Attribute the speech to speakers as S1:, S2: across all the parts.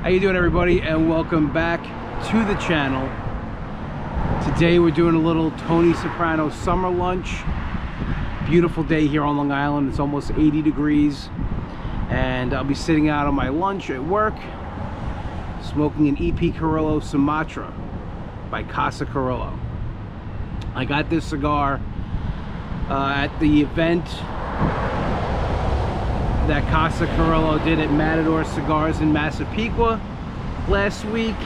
S1: How you doing, everybody, and welcome back to the channel. Today we're doing a little Tony Soprano summer lunch. Beautiful day here on Long Island. It's almost 80 degrees, and I'll be sitting out on my lunch at work smoking an EP Corillo Sumatra by Carillo. I got this cigar at the event that Carillo did at Matador Cigars in Massapequa last week.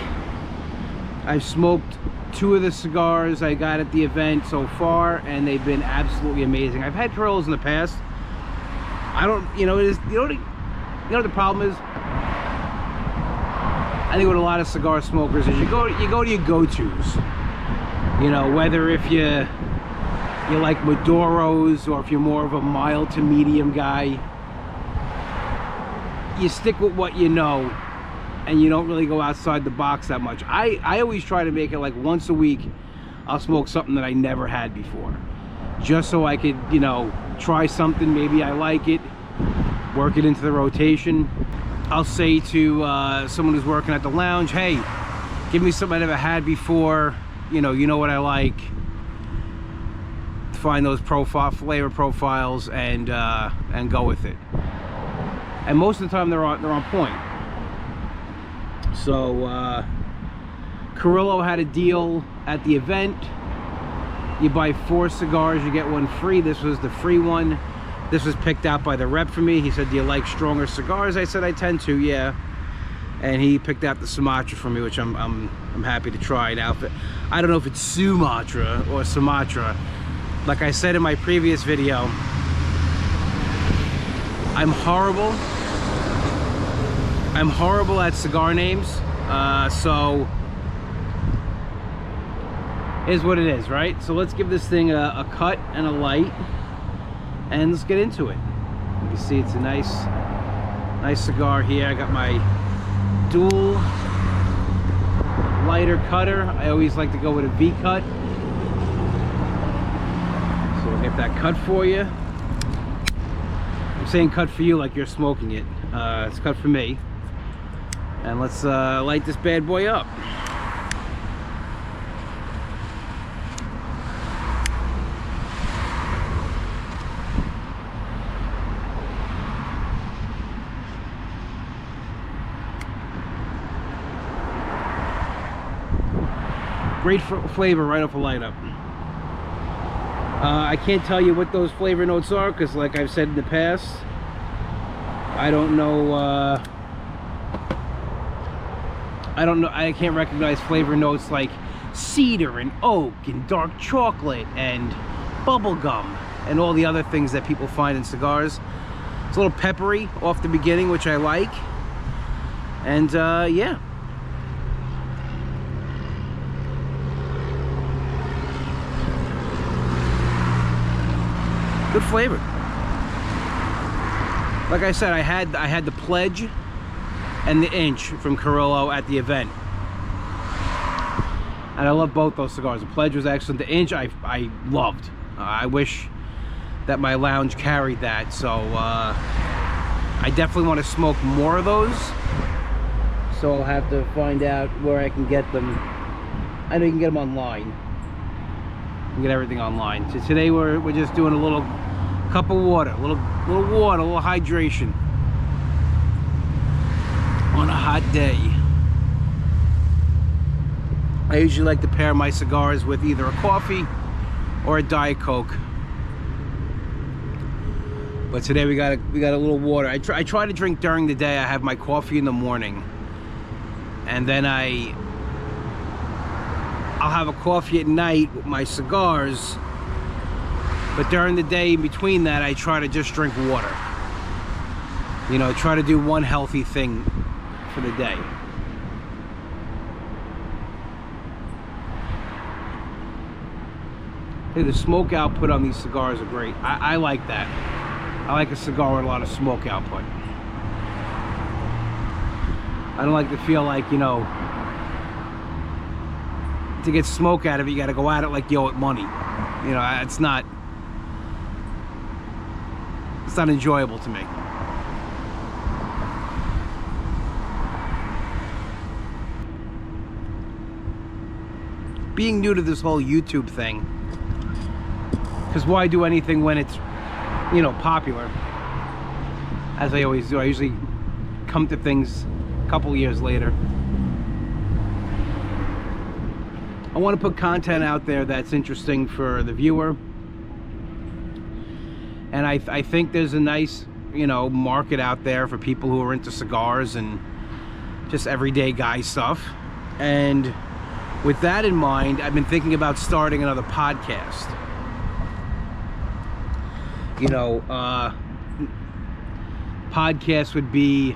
S1: I've smoked 2 of the cigars I got at the event so far, and they've been absolutely amazing. I've had Carillos in the past. I don't, you know what the problem is? I think with a lot of cigar smokers is you go to your go-tos. You know, whether if you like Maduros or if you're more of a mild to medium guy, you stick with what you know and you don't really go outside the box that much. I always try to make it like once a week I'll smoke something that I never had before, just so I could, you know, try something, maybe I like it, work it into the rotation. I'll say to someone who's working at the lounge, hey, give me something I never had before, you know what I like. Find those flavor profiles and go with it. And most of the time they're on point. So Carillo had a deal at the event. You buy 4 cigars, you get 1 free. This was the free one. This was picked out by the rep for me. He said, do you like stronger cigars? I said, I tend to, yeah. And he picked out the Sumatra for me, which I'm happy to try now. I don't know if it's Sumatra or Sumatra. Like I said in my previous video, I'm horrible at cigar names, so is what it is, right? So let's give this thing a cut and a light, and let's get into it. You can see it's a nice cigar here. I got my dual lighter cutter. I always like to go with a V cut, so we'll get that cut for you. I'm saying cut for you like you're smoking it. It's cut for me. And let's light this bad boy up. Great flavor right off a light up. I can't tell you what those flavor notes are because, like I've said in the past, I don't know. I can't recognize flavor notes like cedar and oak and dark chocolate and bubblegum and all the other things that people find in cigars. It's a little peppery off the beginning, which I like. And yeah. Good flavor. Like I said, I had the Pledge and the Inch from Carillo at the event, and I love both those cigars. The Pledge was excellent. The Inch I loved. I wish that my lounge carried that, so I definitely want to smoke more of those, so I'll have to find out where I can get them. I know you can get them online. You can get everything online. So today we're just doing a little cup of water, a little water, a little hydration on a hot day. I usually like to pair my cigars with either a coffee or a Diet Coke, but today we got a little water. I try to drink during the day. I have my coffee in the morning, and then I'll have a coffee at night with my cigars. But during the day, in between that, I try to just drink water. You know, try to do one healthy thing for the day. Hey, the smoke output on these cigars are great. I like that. I like a cigar with a lot of smoke output. I don't like to feel like, you know, to get smoke out of it, you got to go at it like you owe it money. You know, it's not enjoyable to me. being new to this whole YouTube thing, because why do anything when it's, you know, popular? As I always do, I usually come to things a couple years later. I want to put content out there that's interesting for the viewer, and I think there's a nice, you know, market out there for people who are into cigars and just everyday guy stuff. And with that in mind, I've been thinking about starting another podcast. You know, podcast would be,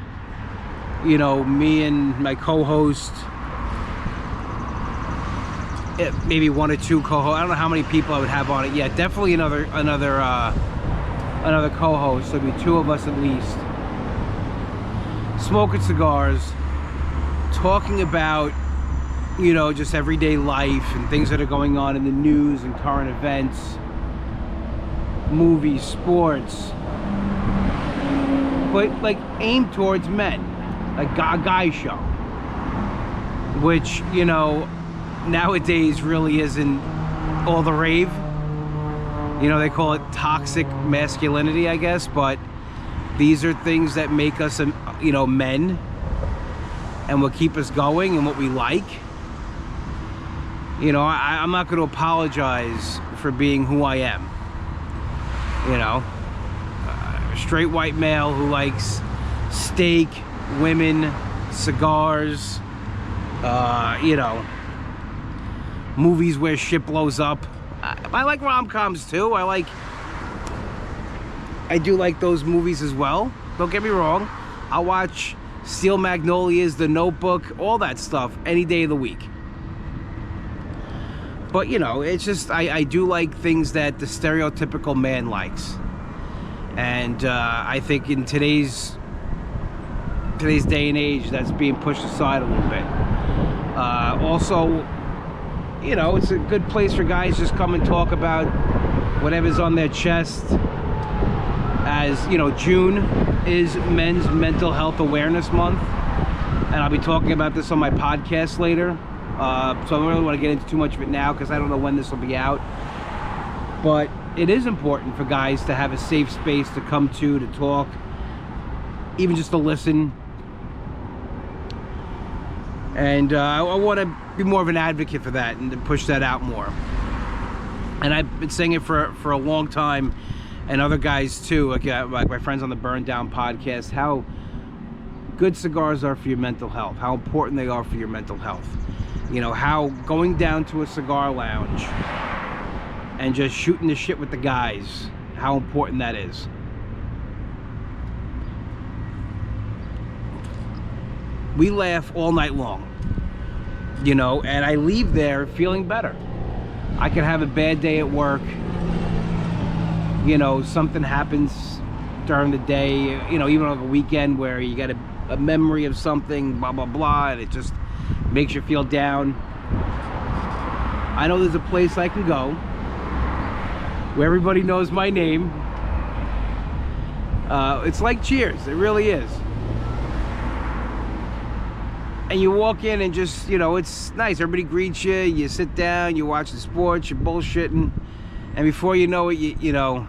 S1: you know, me and my co-host, maybe 1 or 2 co-hosts. I don't know how many people I would have on it yet. Definitely another co-host. There'll be 2 of us at least, smoking cigars, talking about, you know, just everyday life and things that are going on in the news and current events, movies, sports, but like aimed towards men, like a guy show, which, you know, nowadays really isn't all the rave. You know, they call it toxic masculinity, I guess, but these are things that make us, you know, men, and what keep us going and what we like. You know, I'm not going to apologize for being who I am. You know, a straight white male who likes steak, women, cigars, you know, movies where shit blows up. I like rom-coms too. I do like those movies as well. Don't get me wrong. I'll watch Steel Magnolias, The Notebook, all that stuff any day of the week. But, you know, it's just, I do like things that the stereotypical man likes. And I think in today's day and age, that's being pushed aside a little bit. Also, you know, it's a good place for guys just come and talk about whatever's on their chest. As, you know, June is Men's Mental Health Awareness Month. And I'll be talking about this on my podcast later. So I don't really want to get into too much of it now because I don't know when this will be out. But it is important for guys to have a safe space to come to talk, even just to listen. And I want to be more of an advocate for that and to push that out more. And I've been saying it for a long time, and other guys too, like my friends on the Burn Down podcast, how good cigars are for your mental health, how important they are for your mental health. You know, how going down to a cigar lounge and just shooting the shit with the guys, how important that is. We laugh all night long, you know, and I leave there feeling better. I could have a bad day at work, you know, something happens during the day, you know, even on a weekend where you got a memory of something, blah, blah, blah, and it just makes you feel down. I know there's a place I can go where everybody knows my name. It's like Cheers, it really is. And you walk in and just, you know, it's nice. Everybody greets you, you sit down, you watch the sports, you're bullshitting, and before you know it, you know,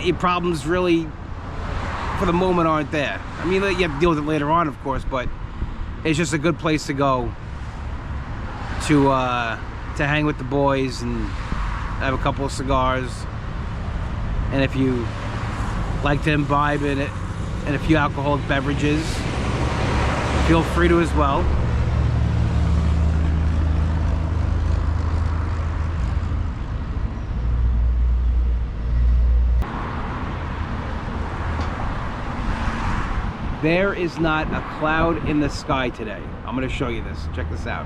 S1: your problems really, for the moment, aren't there. I mean, you have to deal with it later on, of course, but it's just a good place to go to hang with the boys and have a couple of cigars. And if you like to imbibe in it and a few alcoholic beverages, feel free to as well. There is not a cloud in the sky today. I'm going to show you this. Check this out.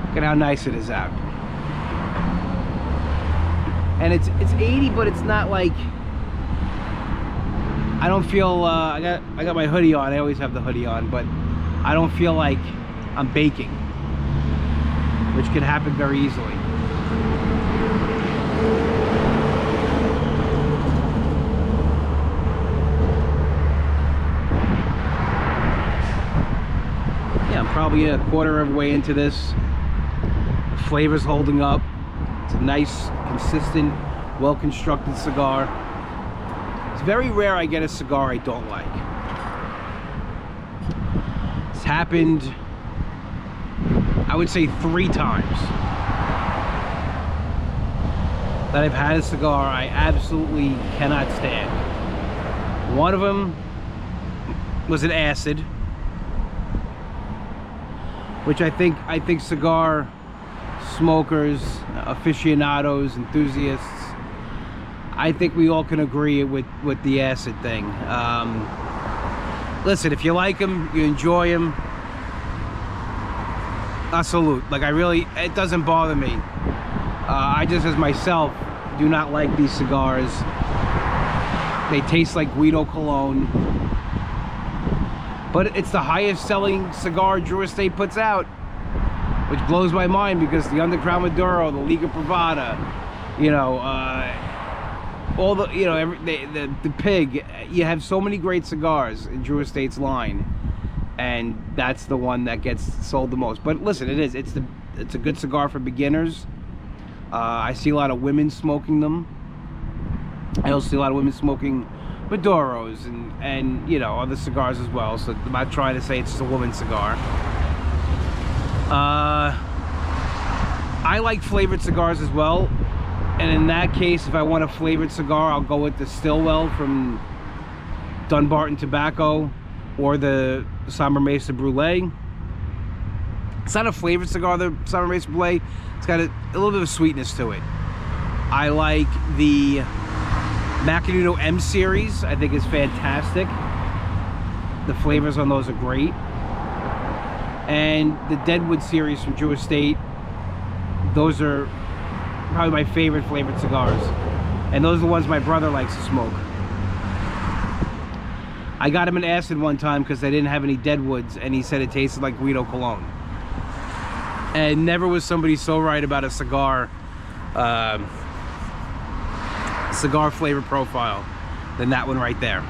S1: Look at how nice it is out. And it's 80, but it's not like, I don't feel, I got my hoodie on. I always have the hoodie on, but I don't feel like I'm baking, which can happen very easily. probably a quarter of the way into this. The flavor's holding up. It's a nice, consistent, well-constructed cigar. It's very rare I get a cigar I don't like. It's happened, I would say, 3 times that I've had a cigar I absolutely cannot stand. One of them was an acid, which I think cigar smokers, aficionados, enthusiasts, I think we all can agree with the acid thing. Listen, if you like them, you enjoy them, I salute. Like, it doesn't bother me. I just, as myself, do not like these cigars. They taste like Guido Cologne. But it's the highest selling cigar Drew Estate puts out, which blows my mind, because the Underground Maduro, the Liga Privada, you know, all the, you know, the Pig, you have so many great cigars in Drew Estate's line, and that's the one that gets sold the most. But listen, it's a good cigar for beginners. I see a lot of women smoking them. I also see a lot of women smoking Maduros and you know, other cigars as well. So I'm not trying to say it's just a woman's cigar. I like flavored cigars as well, and in that case, if I want a flavored cigar, I'll go with the Stillwell from Dunbarton Tobacco, or the Summer Mesa Brulee. It's not a flavored cigar, the Summer Mesa Brulee. It's got a little bit of sweetness to it. I like the Macanudo M series. I think it's fantastic. The flavors on those are great. And the Deadwood series from Drew Estate, those are probably my favorite flavored cigars. And those are the ones my brother likes to smoke. I got him an acid one time because they didn't have any Deadwoods, and he said it tasted like Guido Cologne. And never was somebody so right about a cigar flavor profile than that one right there.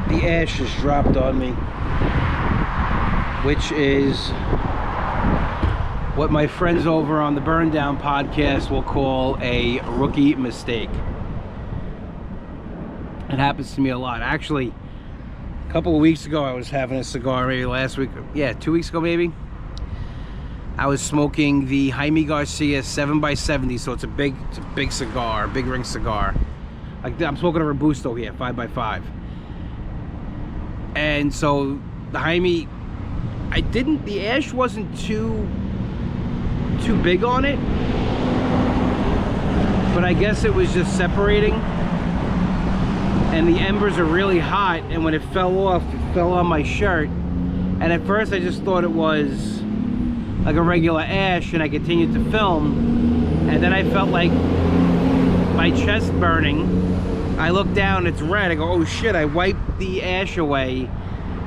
S1: The ash has dropped on me, which is what my friends over on the Burn Down podcast will call a rookie mistake. It happens to me a lot. Actually, a couple of weeks ago, I was having a cigar, maybe last week, yeah, 2 weeks ago maybe. I was smoking the Jaime Garcia 7x70, so it's a big cigar, big ring cigar. Like, I'm smoking a Robusto here, 5x5. And so the Jaime, the ash wasn't too big on it, but I guess it was just separating, and the embers are really hot, and when it fell off, it fell on my shirt, and at first I just thought it was like a regular ash, and I continued to film, and then I felt like my chest burning. I looked down, it's red. I go, oh shit. I wiped the ash away,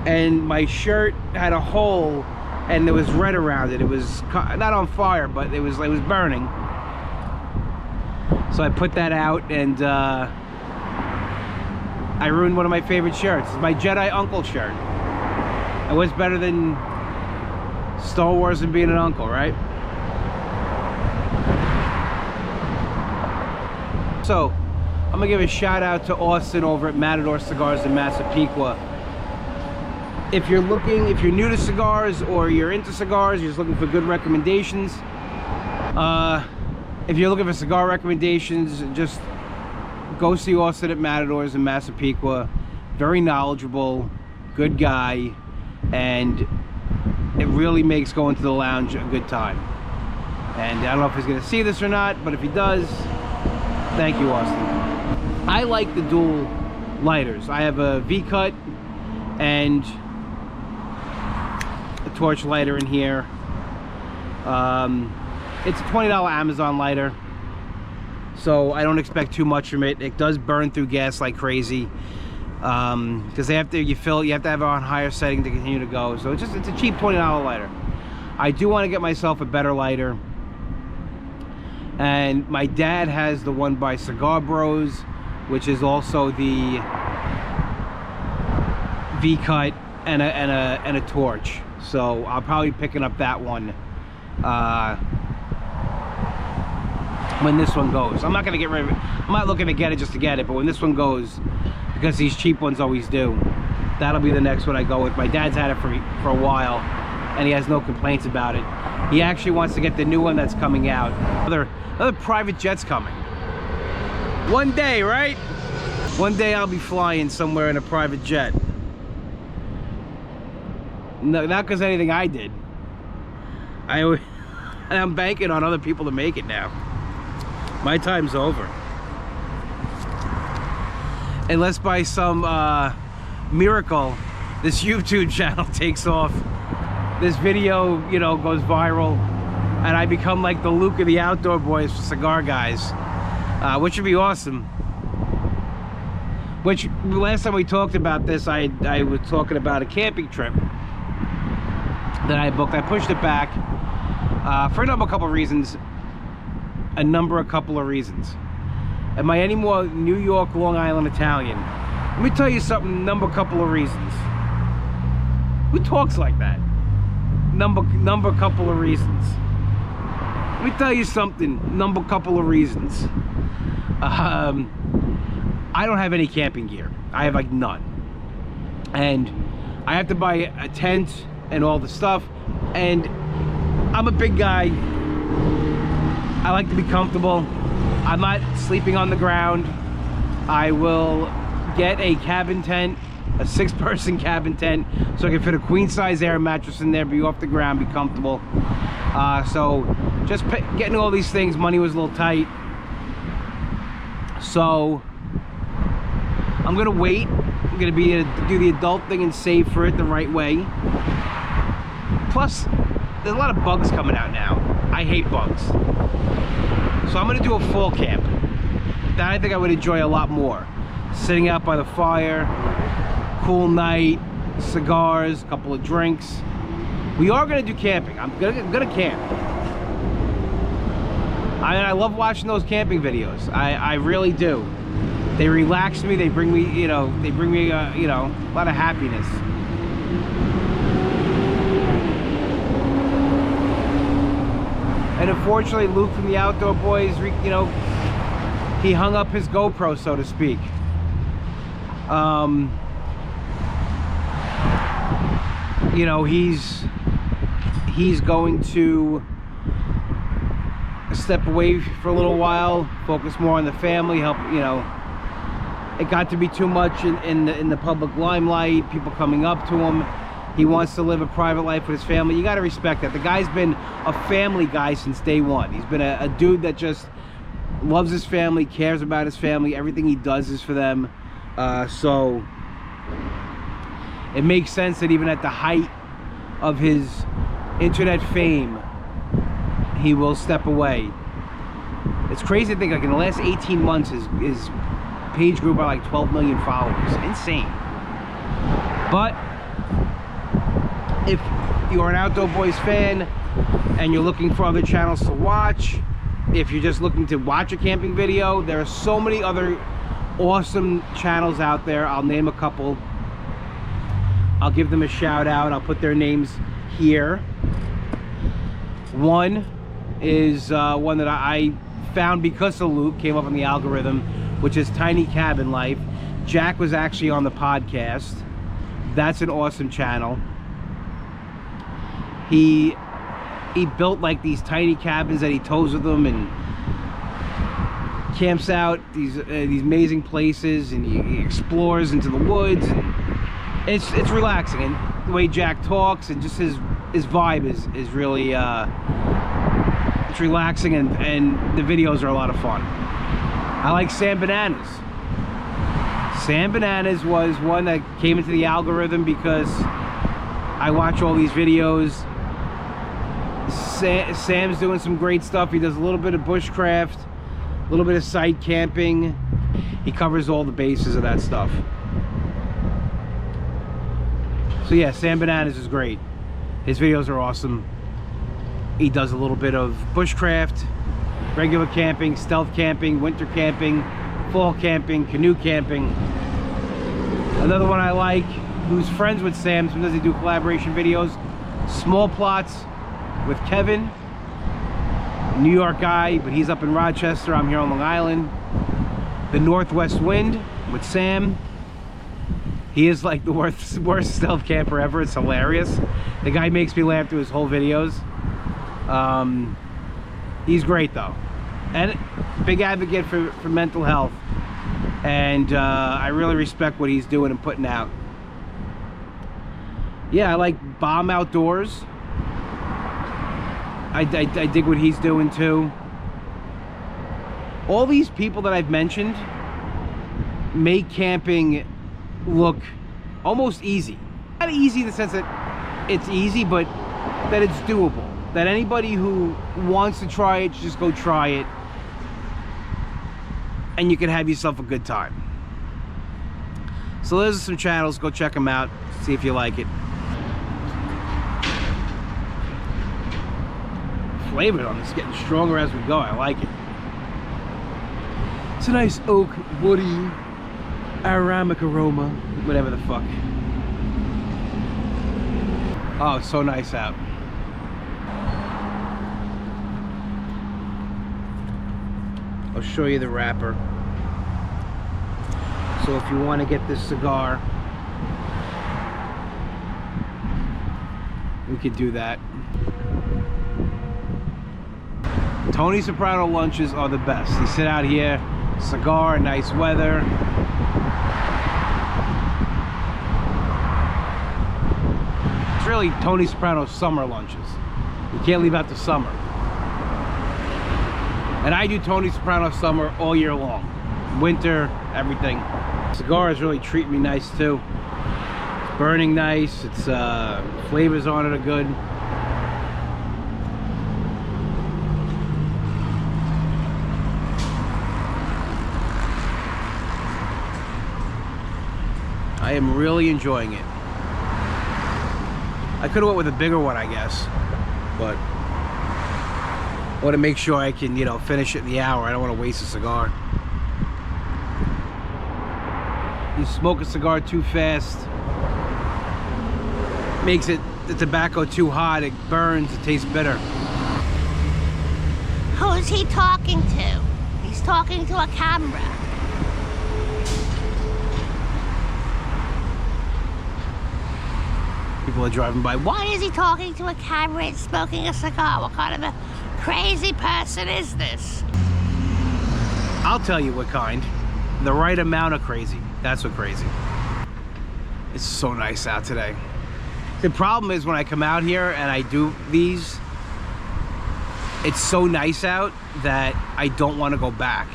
S1: and my shirt had a hole, and there was red around it. It was not on fire, but it was burning. So I put that out, and I ruined one of my favorite shirts. It's my Jedi Uncle shirt. And what's better than Star Wars and being an uncle, right? So I'm gonna give a shout out to Austin over at Matador Cigars in Massapequa. If you're new to cigars, or you're into cigars, you're just looking for good recommendations, if you're looking for cigar recommendations, just go see Austin at Matador's in Massapequa. Very knowledgeable, good guy, and it really makes going to the lounge a good time. And I don't know if he's gonna see this or not, but if he does, thank you, Austin. I like the dual lighters. I have a V-cut and a torch lighter in here. It's a $20 Amazon lighter, so I don't expect too much from it. It does burn through gas like crazy. because they have to, you have to have it on higher setting to continue to go. So it's a cheap $20 lighter. I do want to get myself a better lighter, and my dad has the one by Cigar Bros, which is also the V-cut and a torch. So I'll probably be picking up that one when this one goes. I'm not gonna get rid of it. I'm not looking to get it just to get it, but when this one goes, because these cheap ones always do, that'll be the next one I go with. My dad's had it for a while, and he has no complaints about it. He actually wants to get the new one that's coming out. Another private jet's coming. One day, right? One day I'll be flying somewhere in a private jet. No, not because anything I did. And I'm banking on other people to make it now. My time's over. Unless by some miracle, this YouTube channel takes off. This video, you know, goes viral, and I become like the Luke of the Outdoor Boys for cigar guys, which would be awesome. Which, last time we talked about this, I was talking about a camping trip that I booked. I pushed it back for a couple of reasons. Am I any more New York, Long Island Italian? Let me tell you something, couple of reasons. Who talks like that? Couple of reasons. Let me tell you something, couple of reasons. I don't have any camping gear. I have like none. And I have to buy a tent and all the stuff. And I'm a big guy. I like to be comfortable. I'm not sleeping on the ground. I will get a cabin tent, a 6-person cabin tent, so I can fit a queen-size air mattress in there, be off the ground, be comfortable. So just getting all these things, money was a little tight. So I'm gonna wait. I'm gonna do the adult thing and save for it the right way. Plus, there's a lot of bugs coming out now. I hate bugs. So I'm gonna do a fall camp. That I think I would enjoy a lot more. Sitting out by the fire, cool night, cigars, a couple of drinks. We are gonna do camping. I'm gonna camp. I love watching those camping videos. I really do. They relax me. They bring me, you know, a lot of happiness. And unfortunately, Luke from the Outdoor Boys, you know, he hung up his GoPro, so to speak. You know, he's going to step away for a little while, focus more on the family, help, you know. It got to be too much in the public limelight, people coming up to him. He wants to live a private life with his family. You got to respect that. The guy's been a family guy since day one. He's been a dude that just loves his family, cares about his family. Everything he does is for them. So it makes sense that even at the height of his internet fame, he will step away. It's crazy to think, like in the last 18 months, his page grew by like 12 million followers. Insane. But if you're an Outdoor Boys fan and you're looking for other channels to watch, if you're just looking to watch a camping video, there are so many other awesome channels out there. I'll name a couple. I'll give them a shout out. I'll put their names here. One is one that I found because of Luke, came up on the algorithm, which is Tiny Cabin Life. Jack was actually on the podcast. That's an awesome channel. He built like these tiny cabins that he tows with them and camps out these amazing places, and he explores into the woods. And it's relaxing, and the way Jack talks and just his vibe is really it's relaxing, and the videos are a lot of fun. I like Sam Bananas. Sam Bananas was one that came into the algorithm because I watch all these videos. Sam's doing some great stuff. He does a little bit of bushcraft, a little bit of site camping. He covers all the bases of that stuff. So yeah, Sam Bananas is great. His videos are awesome. He does a little bit of bushcraft, regular camping, stealth camping, winter camping, fall camping, canoe camping. Another one I like, who's friends with Sam, sometimes they do collaboration videos, Small Plots with Kevin, New York guy, but he's up in Rochester, I'm here on Long Island. The Northwest Wind with Sam. He is like the worst stealth camper ever. It's hilarious. The guy makes me laugh through his whole videos. He's great though, and big advocate for mental health, and I really respect what he's doing and putting out. Yeah, I like Bomb Outdoors. I dig what he's doing too. All these people that I've mentioned make camping look almost easy. Not easy in the sense that it's easy, but that it's doable. That anybody who wants to try it, just go try it, and you can have yourself a good time. So those are some channels, go check them out, see if you like it. Flavor on this getting stronger as we go. I like it. It's a nice oak, woody, aromatic aroma, whatever the fuck. Oh, it's so nice out. I'll show you the wrapper. So if you want to get this cigar, we could do that. Tony Soprano lunches are the best. You sit out here, cigar, nice weather. It's really Tony Soprano's summer lunches. You can't leave out the summer. And I do Tony Soprano summer all year long. Winter, everything. Cigar is really treating me nice too. It's burning nice. It's flavors on it are good. I am really enjoying it. I could have went with a bigger one, I guess, but I want to make sure I can, you know, finish it in the hour. I don't want to waste a cigar. You smoke a cigar too fast, makes it the tobacco too hot, it burns, it tastes bitter.
S2: Who's he talking to? He's talking to a camera.
S1: People are driving by.
S2: Why is he talking to a camera and smoking a cigar? What kind of a crazy person is this?
S1: I'll tell you what kind. The right amount of crazy. That's what crazy. It's so nice out today. The problem is when I come out here and I do these, it's so nice out that I don't want to go back.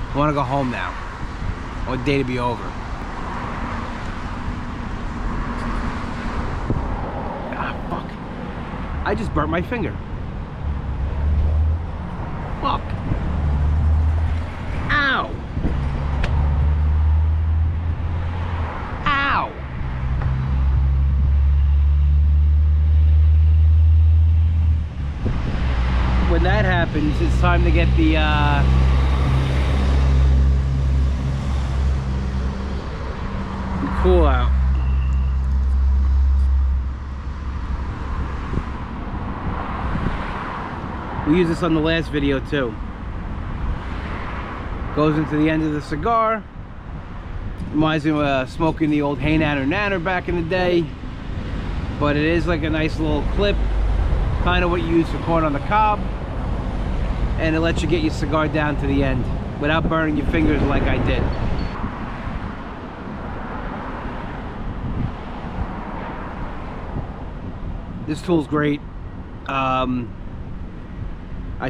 S1: I want to go home now. I want the day to be over. Ah, fuck. I just burnt my finger. Fuck. Ow. Ow. When that happens, it's time to get the cool out. We used this on the last video too. Goes into the end of the cigar. Reminds me of smoking the old Hey Nanner Nanner back in the day. But it is like a nice little clip. Kind of what you use for corn on the cob. And it lets you get your cigar down to the end without burning your fingers like I did. This tool's great. I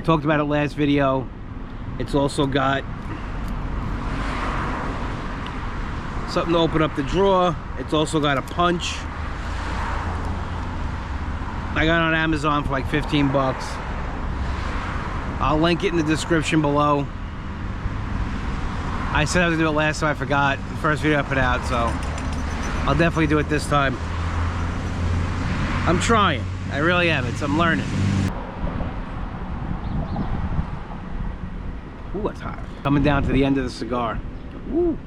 S1: talked about it last video. It's also got something to open up the drawer. It's also got a punch. I got it on Amazon for like 15 bucks. I'll link it in the description below. I said I was gonna do it last time, I forgot. The first video I put out, so I'll definitely do it this time. I'm trying. I really am. I'm learning. Ooh, that's hot. Coming down to the end of the cigar. Ooh,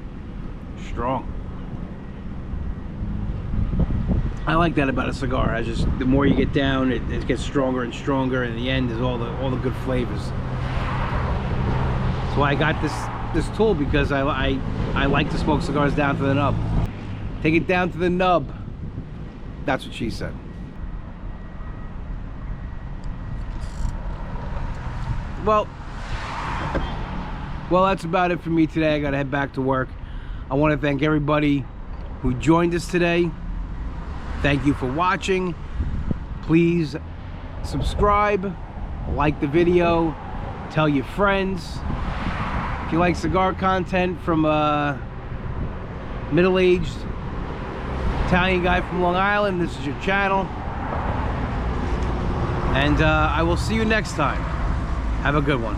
S1: strong. I like that about a cigar. The more you get down, it gets stronger and stronger, and the end is all the good flavors. That's why I got this tool, because I like to smoke cigars down to the nub. Take it down to the nub. That's what she said. Well, that's about it for me today. I gotta head back to work. I want to thank everybody who joined us today. Thank you for watching. Please subscribe, like the video, tell your friends. If you like cigar content from a middle-aged Italian guy from Long Island, this is your channel. And I will see you next time. Have a good one.